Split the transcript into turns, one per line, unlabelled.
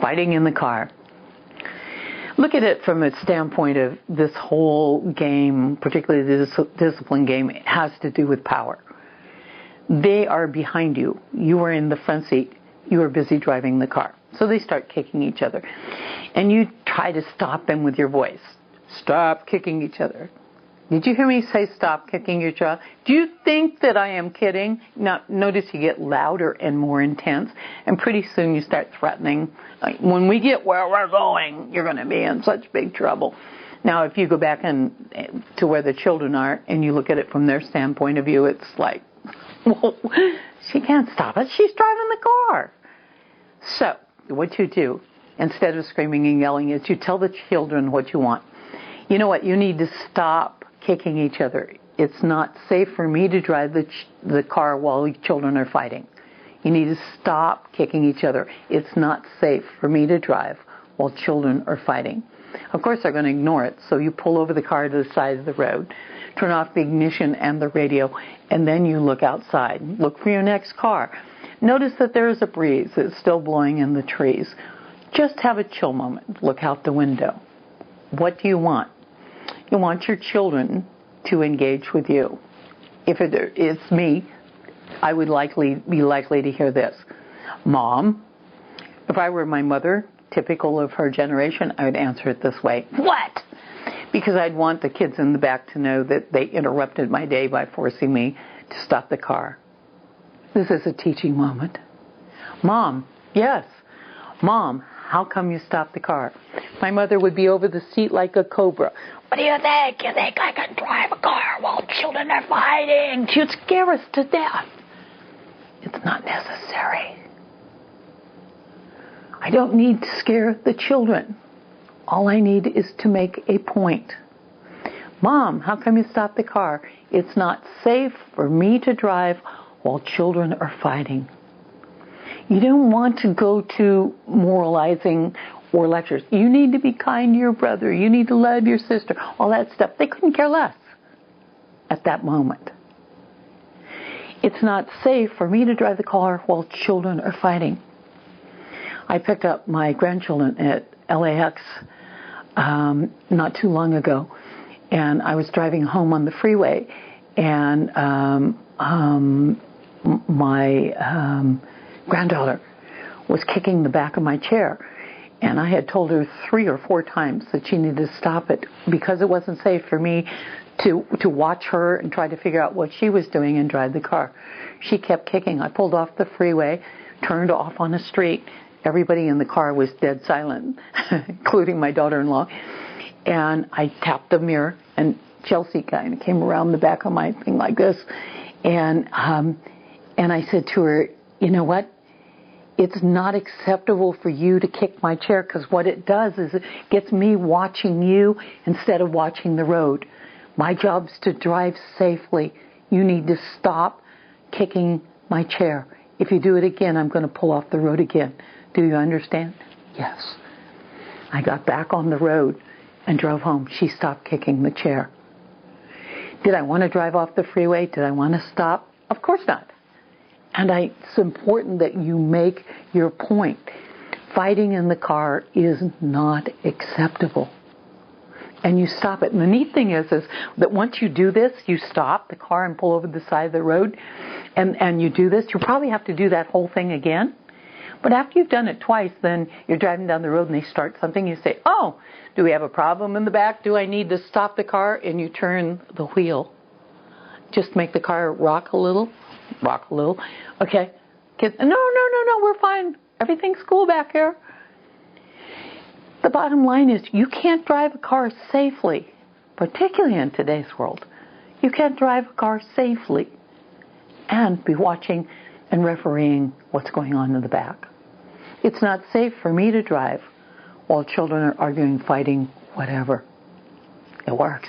Fighting in the car. Look at it from a standpoint of this whole game, particularly the discipline game, has to do with power. They are behind you. You are in the front seat. You are busy driving the car. So they start kicking each other. And you try to stop them with your voice. Stop kicking each other. Did you hear me say stop kicking your child? Do you think that I am kidding? Now, notice you get louder and more intense, and pretty soon you start threatening. Like, when we get where we're going, you're going to be in such big trouble. Now, if you go back to where the children are and you look at it from their standpoint of view, it's like, well, she can't stop it. She's driving the car. So, what you do, instead of screaming and yelling, is you tell the children what you want. You know what? You need to stop kicking each other. It's not safe for me to drive the car while children are fighting. You need to stop kicking each other. It's not safe for me to drive while children are fighting. Of course, they're going to ignore it, so you pull over the car to the side of the road, turn off the ignition and the radio, and then you look outside. Look for your next car. Notice that there is a breeze that's still blowing in the trees. Just have a chill moment. Look out the window. What do you want? You want your children to engage with you. If it's me, I would be likely to hear this. Mom, if I were my mother, typical of her generation, I would answer it this way. What? Because I'd want the kids in the back to know that they interrupted my day by forcing me to stop the car. This is a teaching moment. Mom, yes. Mom, how come you stopped the car? My mother would be over the seat like a cobra. What do you think? You think I can drive a car while children are fighting? She'd scare us to death. It's not necessary. I don't need to scare the children. All I need is to make a point. Mom, how come you stopped the car? It's not safe for me to drive while children are fighting. You don't want to go to moralizing or lectures. You need to be kind to your brother. You need to love your sister. All that stuff. They couldn't care less at that moment. It's not safe for me to drive the car while children are fighting. I picked up my grandchildren at LAX not too long ago, and I was driving home on the freeway, and my granddaughter was kicking the back of my chair. And I had told her 3 or 4 times that she needed to stop it because it wasn't safe for me to watch her and try to figure out what she was doing and drive the car. She kept kicking. I pulled off the freeway, turned off on a street. Everybody in the car was dead silent, including my daughter-in-law. And I tapped the mirror, and Chelsea kind of came around the back of my thing like this. And I said to her, you know what? It's not acceptable for you to kick my chair, because what it does is it gets me watching you instead of watching the road. My job's to drive safely. You need to stop kicking my chair. If you do it again, I'm going to pull off the road again. Do you understand? Yes. I got back on the road and drove home. She stopped kicking the chair. Did I want to drive off the freeway? Did I want to stop? Of course not. And it's important that you make your point. Fighting in the car is not acceptable. And you stop it. And the neat thing is that once you do this, you stop the car and pull over the side of the road, and you do this, you'll probably have to do that whole thing again. But after you've done it twice, then you're driving down the road and they start something. You say, oh, do we have a problem in the back? Do I need to stop the car? And you turn the wheel. Just make the car rock a little. Rock a little. Okay. Kids, no, we're fine. Everything's cool back here. The bottom line is you can't drive a car safely, particularly in today's world. You can't drive a car safely and be watching and refereeing what's going on in the back. It's not safe for me to drive while children are arguing, fighting, whatever. It works.